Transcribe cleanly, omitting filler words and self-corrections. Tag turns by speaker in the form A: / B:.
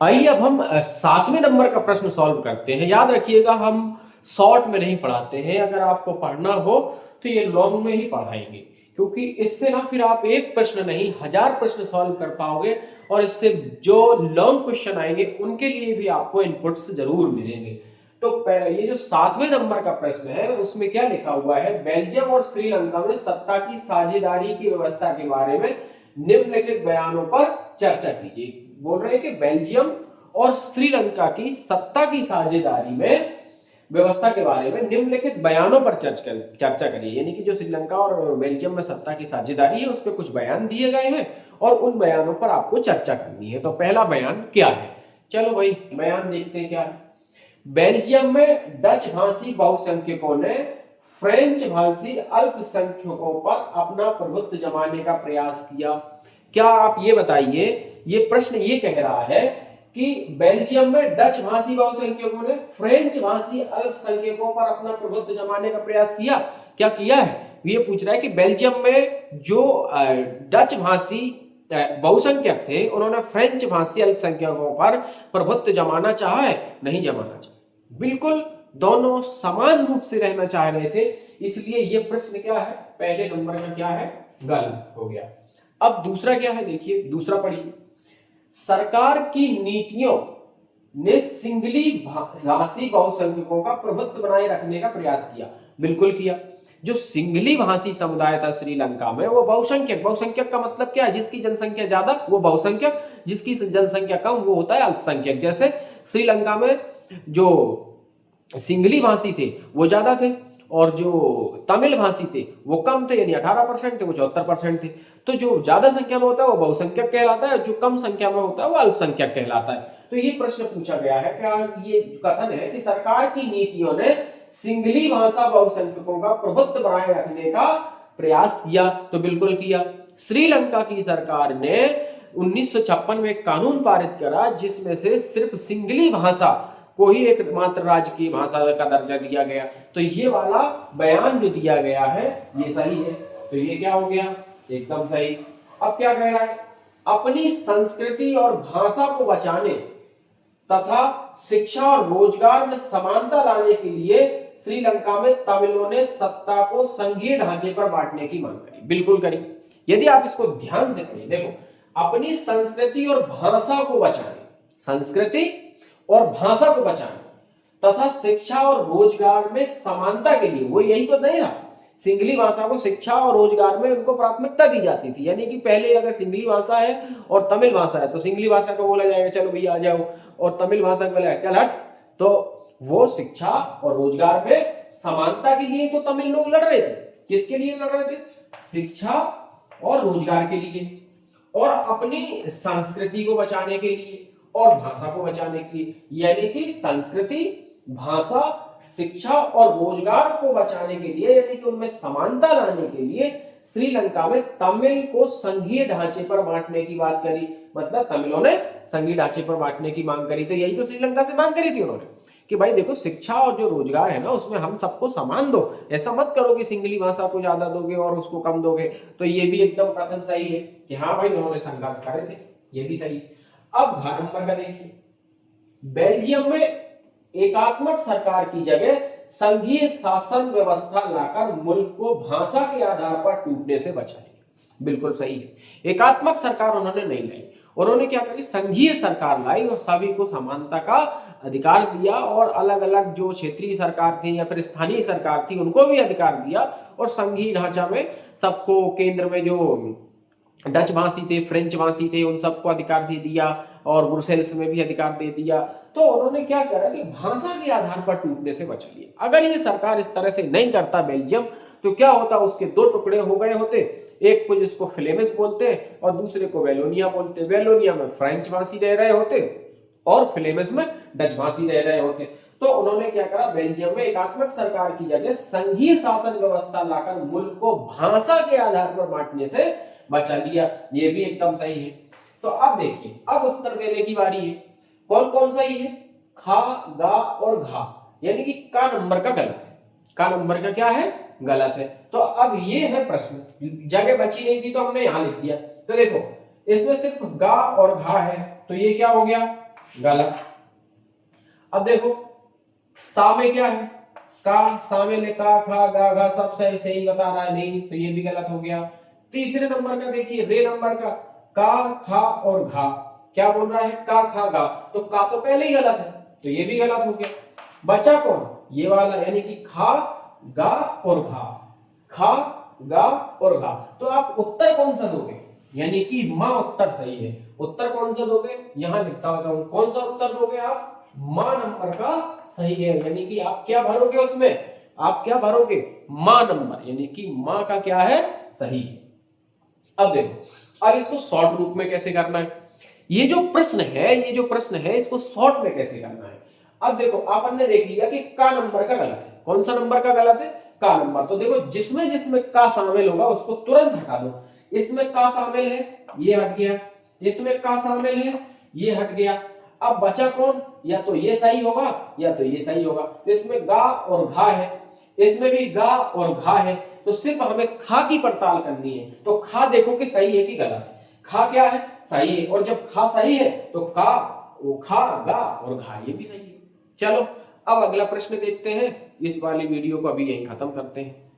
A: आइए अब हम 7वें नंबर का प्रश्न सॉल्व करते हैं। याद रखिएगा हम शॉर्ट में नहीं पढ़ाते हैं, अगर आपको पढ़ना हो तो ये लॉन्ग में ही पढ़ाएंगे, क्योंकि इससे ना फिर आप एक प्रश्न नहीं 1000 प्रश्न सॉल्व कर पाओगे, और इससे जो लॉन्ग क्वेश्चन आएंगे उनके लिए भी आपको इनपुट्स जरूर मिलेंगे। तो ये जो 7वें नंबर का प्रश्न है उसमें क्या लिखा हुआ है, बेल्जियम और श्रीलंका में सत्ता की साझेदारी की व्यवस्था के बारे में निम्नलिखित बयानों पर चर्चा कीजिए। बोल रहे हैं कि बेल्जियम और श्रीलंका की सत्ता की साझेदारी में व्यवस्था के बारे में निम्नलिखित बयानों पर चर्चा करिए। यानी कि जो श्रीलंका और बेल्जियम में सत्ता की साझेदारी है उस पर कुछ बयान दिए गए हैं और उन बयानों पर आपको चर्चा करनी है। तो पहला बयान क्या है, चलो भाई बयान देखते हैं क्या है। बेल्जियम में डच भाषी बहुसंख्यकों ने फ्रेंच भाषी अल्पसंख्यकों पर अपना प्रभुत्व जमाने का प्रयास किया। क्या आप ये बताइए, ये प्रश्न ये कह रहा है कि बेल्जियम में डच भाषी बहुसंख्यकों ने फ्रेंच भाषी अल्पसंख्यकों पर अपना प्रभुत्व जमाने का प्रयास किया। क्या किया है, ये पूछ रहा है कि बेल्जियम में जो डच भाषी बहुसंख्यक थे उन्होंने फ्रेंच भाषी अल्पसंख्यकों पर प्रभुत्व जमाना चाहा है, नहीं जमाना चाहा। बिल्कुल दोनों समान रूप से रहना चाह रहे थे, इसलिए ये प्रश्न क्या है, पहले नंबर का क्या है, गलत हो गया। अब दूसरा क्या है, देखिए दूसरा पढ़िए। सरकार की नीतियों ने सिंगली भाषी बहुसंख्यकों का प्रभुत्व बनाए रखने का प्रयास किया। बिल्कुल किया। जो सिंगली भाषी समुदाय था श्रीलंका में वो बहुसंख्यक, बहुसंख्यक का मतलब क्या है, जिसकी जनसंख्या ज्यादा वो बहुसंख्यक, जिसकी जनसंख्या कम वो होता है अल्पसंख्यक। जैसे श्रीलंका में जो सिंगली भाषी थे वो ज्यादा थे और जो तमिल भाषी थे वो कम थे, यानी 18% थे, वो 74% थे। तो जो ज्यादा संख्या में होता है वो बहुसंख्यक कहलाता है, जो कम संख्या में होता है वो अल्पसंख्यक कहलाता है। तो ये प्रश्न पूछा गया है, क्या ये कथन है कि सरकार की नीतियों ने सिंगली भाषा बहुसंख्यकों का प्रभुत्व बनाए रखने का प्रयास किया, तो बिल्कुल किया। श्रीलंका की सरकार ने 1956 में एक कानून पारित करा जिसमें से सिर्फ सिंगली भाषा को ही एकमात्र राजकीय भाषा का दर्जा दिया गया। तो ये वाला बयान जो दिया गया है ये सही है, तो ये क्या हो गया, एकदम सही। अब क्या कह रहा है, अपनी संस्कृति और भाषा को बचाने तथा शिक्षा और रोजगार में समानता लाने के लिए श्रीलंका में तमिलों ने सत्ता को संघीय ढांचे पर बांटने की मांग करी। बिल्कुल करी। यदि आप इसको ध्यान से पढ़िए, देखो, अपनी संस्कृति और भाषा को बचाने, संस्कृति और भाषा को बचाने तथा शिक्षा और रोजगार में समानता के लिए, वो यही तो नहीं था, सिंगली भाषा को शिक्षा और रोजगार में उनको प्राथमिकता दी जाती थी। यानी कि पहले अगर सिंगली भाषा है और तमिल भाषा है तो सिंगली भाषा को बोला जाएगा चलो भैया आ जाओ, और तमिल भाषा को बोला चल हट। तो वो शिक्षा और रोजगार में समानता के लिए तो तमिल लोग लड़ रहे थे। किसके लिए लड़ रहे थे, शिक्षा और रोजगार के लिए, और अपनी संस्कृति को बचाने के लिए और भाषा को बचाने के लिए। यानी कि संस्कृति, भाषा, शिक्षा और रोजगार को बचाने के लिए, यानी कि उनमें समानता लाने के लिए श्रीलंका में तमिल को संघीय ढांचे पर बांटने की बात करी। मतलब तमिलों ने संघीय ढांचे पर बांटने की मांग करी। तो यही तो श्रीलंका से मांग करी थी उन्होंने कि भाई देखो शिक्षा और जो रोजगार है ना उसमें हम सबको समान दो, ऐसा मत करो कि सिंगली भाषा को ज्यादा दोगे और उसको कम दोगे। तो ये भी एकदम कथन सही है कि हाँ भाई उन्होंने संघर्ष करे थे, ये भी सही। अब घ नंबर का देखिए, बेल्जियम में एकात्मक सरकार की जगह संघीय शासन व्यवस्था लाकर मुल्क को भाषा के आधार पर टूटने से बचा लिया। बिल्कुल सही है। एकात्मक सरकार उन्होंने नहीं लाई, उन्होंने क्या करी, संघीय सरकार लाई और सभी को समानता का अधिकार दिया, और अलग अलग जो क्षेत्रीय सरकार थी या फिर स्थानीय सरकार थी उनको भी अधिकार दिया, और संघीय ढांचा में सबको, केंद्र में जो डच भाषी थे, फ्रेंच भाषी थे, उन सबको अधिकार दे दिया, और ब्रुसेल्स में भी अधिकार दे दिया। तो उन्होंने क्या करा कि भाषा के आधार पर टूटने से बचा लिया। अगर ये सरकार इस तरह से नहीं करता बेल्जियम, तो क्या होता, उसके दो टुकड़े हो गए होते, एक को जिसको फ्लेमिश बोलते हैं और दूसरे को वेलोनिया बोलते। वेलोनिया में फ्रेंच भाषी रह रहे होते और फ्लेमिश में डच भाषी रह रहे होते। तो उन्होंने क्या करा, बेल्जियम में एकात्मक सरकार की जगह संघीय शासन व्यवस्था लाकर मुल्क को भाषा के आधार पर बांटने से बचा लिया। ये भी एकदम सही है। तो अब देखिए, अब उत्तर देने की बारी है। कौन कौन सही है, खा, गा और घा, यानी कि का नंबर का गलत है। का नंबर का क्या है, गलत है। तो अब ये है प्रश्न, जगह बची नहीं थी तो हमने यहां लिख दिया। तो देखो इसमें सिर्फ गा और घा है, तो ये क्या हो गया, गलत। अब देखो सा में क्या है, का, सा में ले का खा गा घा सब सही सही बता रहा है, नहीं तो ये भी गलत हो गया। तीसरे नंबर का देखिए रे नंबर का खा और घा, क्या बोल रहा है का खा गा, तो का तो पहले ही गलत है तो ये भी गलत हो गया। बचा कौन, ये वाला यानी कि खा गा और घा, खा गा और घा। तो आप उत्तर कौन सा दोगे, यानी कि मां उत्तर सही है। उत्तर कौन सा दोगे, यहां लिखता होता हूं, कौन सा उत्तर दोगे आप, मां नंबर का सही है, यानी कि आप क्या भरोगे उसमें, आप क्या भरोगे मां नंबर, यानी कि मां का क्या है सही है। अब देखो अब इसको शॉर्ट रूप में कैसे करना है, ये जो प्रश्न है, ये जो प्रश्न है इसको शॉर्ट में कैसे करना है। अब देखो आपन ने देख लिया कि का नंबर का गलत है, कौन सा नंबर का गलत है, का नंबर। तो देखो जिसमें जिसमें का शामिल होगा उसको तुरंत हटा दो। इसमें का शामिल है ये हट गया, इसमें का शामिल है ये हट गया। अब बचा कौन, या तो ये सही होगा या तो ये सही होगा। तो इसमें गा और घा है, इसमें भी गा और घा है, तो सिर्फ हमें खा की पड़ताल करनी है। तो खा देखो कि सही है कि गलत है, खा क्या है सही है, और जब खा सही है तो का वो खा गा और घा ये भी सही है। चलो अब अगला प्रश्न देखते हैं, इस वाली वीडियो को अभी यहीं खत्म करते हैं।